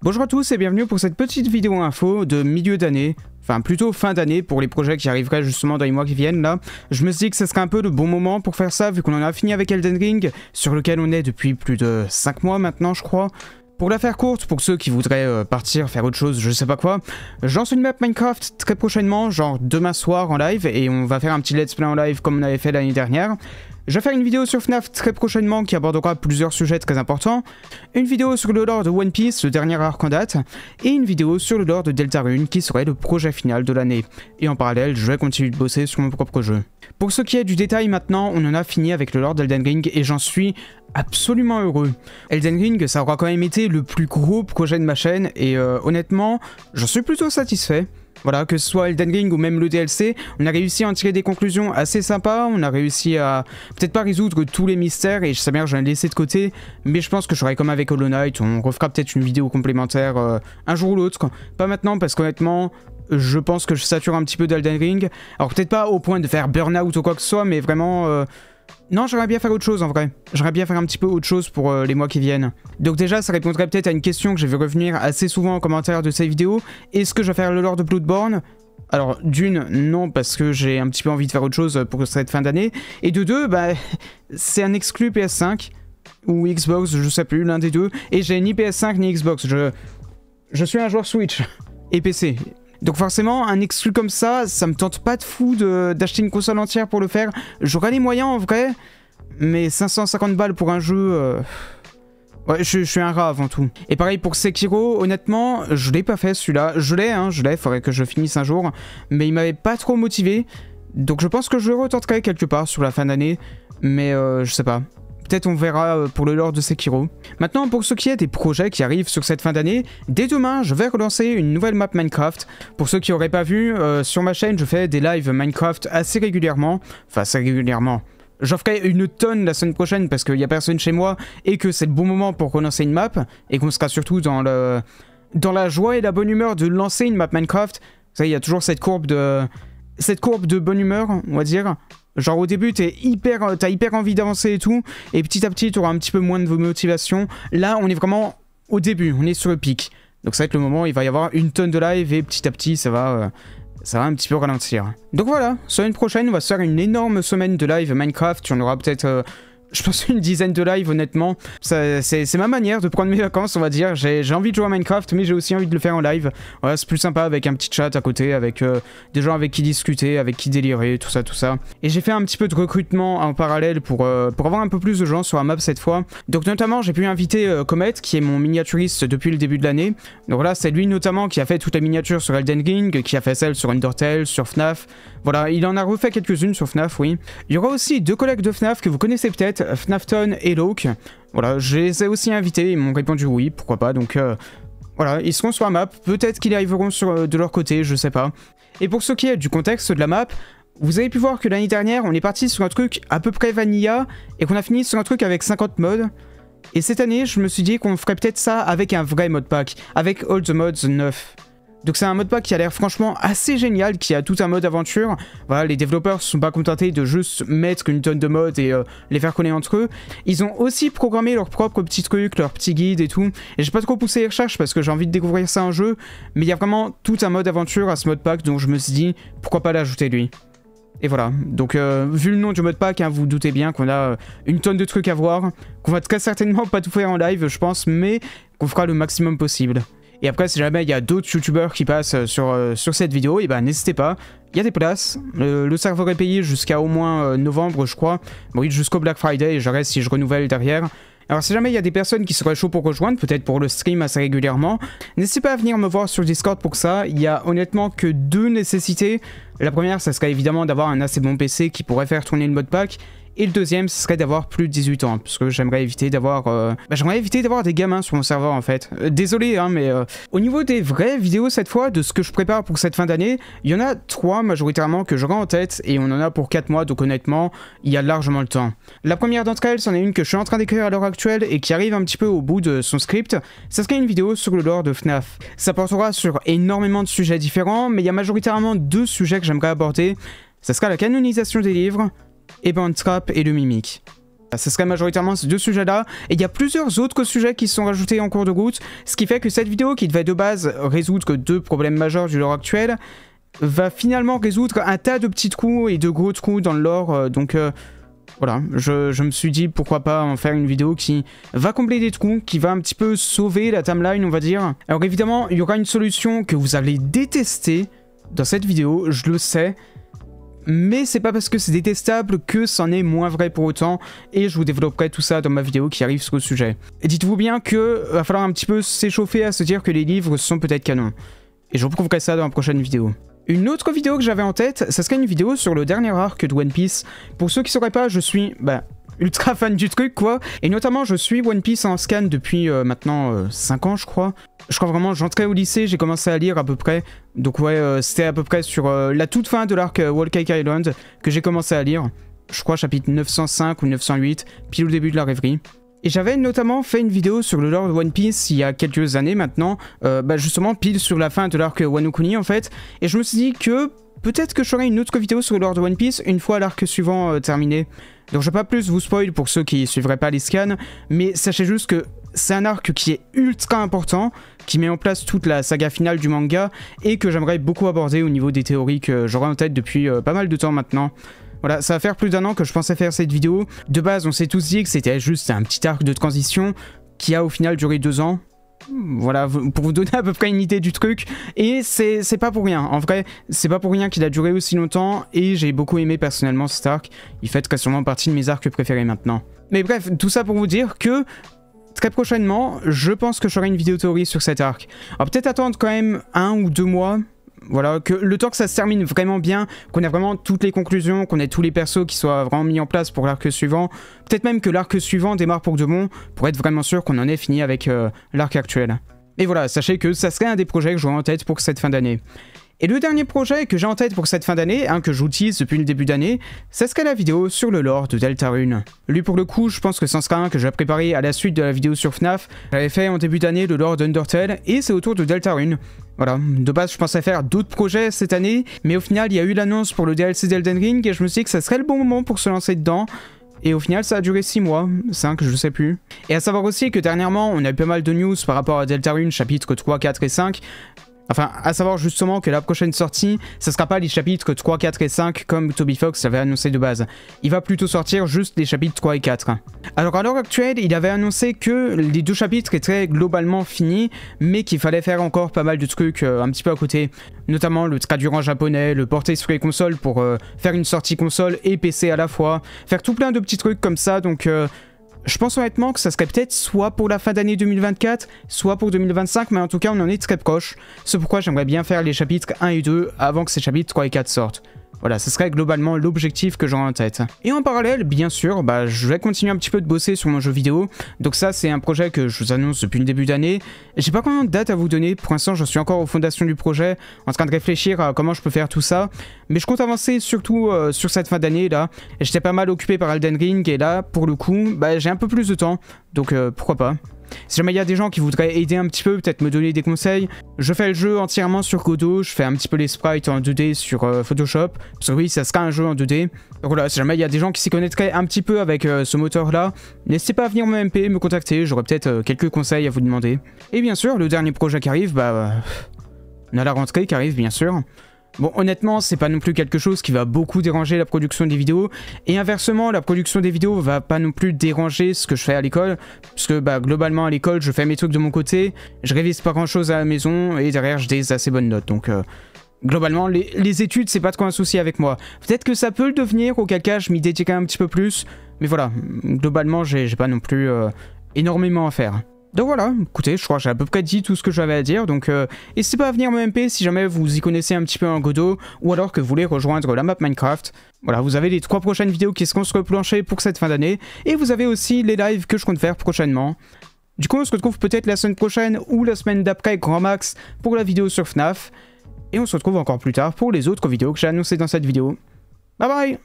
Bonjour à tous et bienvenue pour cette petite vidéo info de milieu d'année, enfin plutôt fin d'année pour les projets qui arriveraient justement dans les mois qui viennent là. Je me suis dit que ce serait un peu le bon moment pour faire ça vu qu'on en a fini avec Elden Ring, sur lequel on est depuis plus de 5 mois maintenant je crois. Pour la faire courte, pour ceux qui voudraient partir, faire autre chose, je sais pas quoi, je lance une map Minecraft très prochainement, genre demain soir en live, et on va faire un petit let's play en live comme on avait fait l'année dernière. Je vais faire une vidéo sur FNAF très prochainement qui abordera plusieurs sujets très importants, une vidéo sur le lore de One Piece, le dernier arc en date, et une vidéo sur le lore de Deltarune qui serait le projet final de l'année. Et en parallèle, je vais continuer de bosser sur mon propre jeu. Pour ce qui est du détail maintenant, on en a fini avec le lore d'Elden Ring et j'en suis absolument heureux. Elden Ring, ça aura quand même été le plus gros projet de ma chaîne et honnêtement, j'en suis plutôt satisfait. Voilà, que ce soit Elden Ring ou même le DLC, on a réussi à en tirer des conclusions assez sympas, on a réussi à peut-être pas résoudre tous les mystères, et je sais bien que j'en ai laissé de côté, mais je pense que je ferai comme avec Hollow Knight, on refera peut-être une vidéo complémentaire un jour ou l'autre, pas maintenant parce qu'honnêtement, je pense que je sature un petit peu d'Elden Ring, alors peut-être pas au point de faire burn-out ou quoi que ce soit, mais vraiment... Non, j'aimerais bien faire autre chose en vrai. J'aimerais bien faire un petit peu autre chose pour les mois qui viennent. Donc déjà, ça répondrait peut-être à une question que j'ai vu revenir assez souvent en commentaire de cette vidéo. Est-ce que je vais faire le lore de Bloodborne? Alors d'une, non, parce que j'ai un petit peu envie de faire autre chose pour cette fin d'année. Et de deux, bah, c'est un exclu PS5 ou Xbox, je sais plus, l'un des deux. Et j'ai ni PS5 ni Xbox. Je suis un joueur Switch et PC. Donc forcément, un exclu comme ça me tente pas de fou d'acheter une console entière pour le faire. J'aurais les moyens en vrai, mais 550 balles pour un jeu... Ouais, je suis un rat avant tout. Et pareil pour Sekiro, honnêtement, je l'ai pas fait celui-là. Je l'ai, faudrait que je finisse un jour, mais il m'avait pas trop motivé. Donc je pense que je le retenterai quelque part sur la fin d'année, mais je sais pas. Peut-être on verra pour le lore de Sekiro. Maintenant, pour ce qui est des projets qui arrivent sur cette fin d'année, dès demain, je vais relancer une nouvelle map Minecraft. Pour ceux qui n'auraient pas vu, sur ma chaîne, je fais des lives Minecraft assez régulièrement. Enfin, assez régulièrement. J'en ferai une tonne la semaine prochaine parce qu'il n'y a personne chez moi et que c'est le bon moment pour relancer une map. Et qu'on sera surtout dans la joie et la bonne humeur de lancer une map Minecraft. Vous savez, il y a toujours cette courbe de bonne humeur, on va dire. Genre au début t'as hyper envie d'avancer et tout, et petit à petit tu auras un petit peu moins de motivation. Là on est vraiment au début, on est sur le pic. Donc ça va être le moment où il va y avoir une tonne de live et petit à petit ça va un petit peu ralentir. Donc voilà, semaine prochaine on va se faire une énorme semaine de live Minecraft, on aura peut-être... je pense une dizaine de lives honnêtement. C'est ma manière de prendre mes vacances on va dire. J'ai envie de jouer à Minecraft mais j'ai aussi envie de le faire en live. Voilà, c'est plus sympa avec un petit chat à côté, avec des gens avec qui discuter, avec qui délirer, tout ça. Et j'ai fait un petit peu de recrutement en parallèle pour avoir un peu plus de gens sur la map cette fois. Donc notamment j'ai pu inviter Comet qui est mon miniaturiste depuis le début de l'année. Donc voilà, c'est lui notamment qui a fait toutes les miniatures sur Elden Ring, qui a fait celles sur Undertale, sur FNAF. Voilà, il en a refait quelques-unes sur FNAF, oui. Il y aura aussi deux collègues de FNAF que vous connaissez peut-être, FNAFTON et Locke. Voilà, je les ai aussi invités, ils m'ont répondu oui, pourquoi pas, donc voilà, ils seront sur la map, peut-être qu'ils arriveront de leur côté, je sais pas. Et pour ce qui est du contexte de la map, vous avez pu voir que l'année dernière, on est parti sur un truc à peu près vanilla, et qu'on a fini sur un truc avec 50 mods. Et cette année, je me suis dit qu'on ferait peut-être ça avec un vrai modpack, avec All the Mods 9. Donc c'est un modpack qui a l'air franchement assez génial, qui a tout un mode aventure. Voilà, les développeurs se sont pas contentés de juste mettre une tonne de mods et les faire coller entre eux. Ils ont aussi programmé leurs propres petits trucs, leurs petits guides et tout. Et j'ai pas trop poussé les recherches parce que j'ai envie de découvrir ça en jeu. Mais il y a vraiment tout un mode aventure à ce modpack, donc je me suis dit pourquoi pas l'ajouter lui. Et voilà, donc vu le nom du modpack, hein, vous vous doutez bien qu'on a une tonne de trucs à voir. Qu'on va très certainement pas tout faire en live je pense, mais qu'on fera le maximum possible. Et après, si jamais il y a d'autres youtubeurs qui passent sur cette vidéo, et ben n'hésitez pas, il y a des places. Le serveur est payé jusqu'à au moins novembre, je crois. Bon, oui, jusqu'au Black Friday, et je reste si je renouvelle derrière. Alors si jamais il y a des personnes qui seraient chauds pour rejoindre, peut-être pour le stream assez régulièrement, n'hésitez pas à venir me voir sur Discord pour ça. Il y a honnêtement que deux nécessités. La première, ça serait évidemment d'avoir un assez bon PC qui pourrait faire tourner le modpack. Et le deuxième, ce serait d'avoir plus de 18 ans, parce que j'aimerais éviter d'avoir des gamins sur mon serveur en fait. Désolé, hein, mais au niveau des vraies vidéos cette fois, de ce que je prépare pour cette fin d'année, il y en a 3 majoritairement que j'aurai en tête, et on en a pour 4 mois, donc honnêtement, il y a largement le temps. La première d'entre elles, c'en est une que je suis en train d'écrire à l'heure actuelle, et qui arrive un petit peu au bout de son script. Ça serait une vidéo sur le lore de FNAF. Ça portera sur énormément de sujets différents, mais il y a majoritairement 2 sujets que j'aimerais aborder. Ça sera la canonisation des livres, et Bounce Trap et le Mimic. Ce serait majoritairement ces deux sujets-là, et il y a plusieurs autres sujets qui se sont rajoutés en cours de route, ce qui fait que cette vidéo, qui devait de base résoudre que 2 problèmes majeurs du lore actuel, va finalement résoudre un tas de petits trous et de gros trous dans le lore, voilà, je me suis dit pourquoi pas en faire une vidéo qui va combler des trous, qui va un petit peu sauver la timeline, on va dire. Alors évidemment, il y aura une solution que vous allez détester dans cette vidéo, je le sais, mais c'est pas parce que c'est détestable que c'en est moins vrai pour autant, et je vous développerai tout ça dans ma vidéo qui arrive sur le sujet. Et dites-vous bien que va falloir un petit peu s'échauffer à se dire que les livres sont peut-être canons. Et je vous prouverai ça dans la prochaine vidéo. Une autre vidéo que j'avais en tête, ça serait une vidéo sur le dernier arc de One Piece. Pour ceux qui sauraient pas, je suis ultra fan du truc quoi, et notamment je suis One Piece en scan depuis maintenant 5 ans je crois. Je crois vraiment, j'entrais au lycée, j'ai commencé à lire à peu près, donc ouais, c'était à peu près sur la toute fin de l'arc Whole Cake Island que j'ai commencé à lire. Je crois chapitre 905 ou 908, pile au début de la rêverie. Et j'avais notamment fait une vidéo sur le lore de One Piece il y a quelques années maintenant, justement pile sur la fin de l'arc Wano Kuni en fait, et je me suis dit que peut-être que je ferai une autre vidéo sur le lore de One Piece une fois l'arc suivant terminé. Donc je vais pas plus vous spoil pour ceux qui suivraient pas les scans, mais sachez juste que c'est un arc qui est ultra important, qui met en place toute la saga finale du manga, et que j'aimerais beaucoup aborder au niveau des théories que j'aurai en tête depuis pas mal de temps maintenant. Voilà, ça va faire plus d'un an que je pensais faire cette vidéo. De base, on s'est tous dit que c'était juste un petit arc de transition qui a au final duré 2 ans. Voilà, pour vous donner à peu près une idée du truc. Et c'est pas pour rien. En vrai, c'est pas pour rien qu'il a duré aussi longtemps. Et j'ai beaucoup aimé personnellement cet arc. Il fait très sûrement partie de mes arcs préférés maintenant. Mais bref, tout ça pour vous dire que très prochainement, je pense que je ferai une vidéo théorie sur cet arc. Alors peut-être attendre quand même 1 ou 2 mois. Voilà, que le temps que ça se termine vraiment bien, qu'on ait vraiment toutes les conclusions, qu'on ait tous les persos qui soient vraiment mis en place pour l'arc suivant. Peut-être même que l'arc suivant démarre pour de bon, pour être vraiment sûr qu'on en ait fini avec l'arc actuel. Et voilà, sachez que ça serait un des projets que j'aurai en tête pour cette fin d'année. Et le dernier projet que j'ai en tête pour cette fin d'année, que j'utilise depuis le début d'année, ça serait la vidéo sur le lore de Deltarune. Lui pour le coup, je pense que ça sera un que je vais préparer à la suite de la vidéo sur FNAF. J'avais fait en début d'année le lore d'Undertale, et c'est autour de Deltarune. Voilà, de base je pensais faire d'autres projets cette année, mais au final il y a eu l'annonce pour le DLC d'Elden Ring, et je me suis dit que ça serait le bon moment pour se lancer dedans. Et au final ça a duré 6 mois, 5 je sais plus. Et à savoir aussi que dernièrement on a eu pas mal de news par rapport à Deltarune chapitres 3, 4 et 5. Enfin, à savoir justement que la prochaine sortie, ça sera pas les chapitres 3, 4 et 5 comme Toby Fox avait annoncé de base. Il va plutôt sortir juste les chapitres 3 et 4. Alors à l'heure actuelle, il avait annoncé que les 2 chapitres étaient globalement finis, mais qu'il fallait faire encore pas mal de trucs un petit peu à côté. Notamment le traduire en japonais, le porter sur les consoles pour faire une sortie console et PC à la fois. Faire tout plein de petits trucs comme ça, donc... je pense honnêtement que ça serait peut-être soit pour la fin d'année 2024, soit pour 2025, mais en tout cas on en est très proche. C'est pourquoi j'aimerais bien faire les chapitres 1 et 2 avant que ces chapitres 3 et 4 sortent. Voilà, ce serait globalement l'objectif que j'aurai en tête. Et en parallèle, bien sûr, je vais continuer un petit peu de bosser sur mon jeu vidéo. Donc ça, c'est un projet que je vous annonce depuis le début d'année. J'ai pas vraiment de date à vous donner. Pour l'instant, je suis encore aux fondations du projet, en train de réfléchir à comment je peux faire tout ça. Mais je compte avancer surtout sur cette fin d'année là. J'étais pas mal occupé par Elden Ring et là, pour le coup, j'ai un peu plus de temps. Donc pourquoi pas. Si jamais il y a des gens qui voudraient aider un petit peu, peut-être me donner des conseils, je fais le jeu entièrement sur Godot, je fais un petit peu les sprites en 2D sur Photoshop, parce que oui, ça sera un jeu en 2D. Donc voilà, si jamais il y a des gens qui s'y connaîtraient un petit peu avec ce moteur-là, n'hésitez pas à venir me MP, me contacter, j'aurai peut-être quelques conseils à vous demander. Et bien sûr, le dernier projet qui arrive, on a la rentrée qui arrive, bien sûr. Bon, honnêtement, c'est pas non plus quelque chose qui va beaucoup déranger la production des vidéos, et inversement, la production des vidéos va pas non plus déranger ce que je fais à l'école, parce que globalement à l'école, je fais mes trucs de mon côté, je révise pas grand chose à la maison, et derrière, j'ai des assez bonnes notes, donc globalement, les études, c'est pas trop un souci avec moi. Peut-être que ça peut le devenir, auquel cas, je m'y dédierai un petit peu plus, mais voilà, globalement, j'ai pas non plus énormément à faire. Donc voilà, écoutez, je crois que j'ai à peu près dit tout ce que j'avais à dire, donc n'hésitez pas à venir me MP si jamais vous y connaissez un petit peu en Godot, ou alors que vous voulez rejoindre la map Minecraft. Voilà, vous avez les 3 prochaines vidéos qui seront sur le plancher pour cette fin d'année, et vous avez aussi les lives que je compte faire prochainement. Du coup, on se retrouve peut-être la semaine prochaine, ou la semaine d'après, grand max, pour la vidéo sur FNAF, et on se retrouve encore plus tard pour les autres vidéos que j'ai annoncées dans cette vidéo. Bye bye!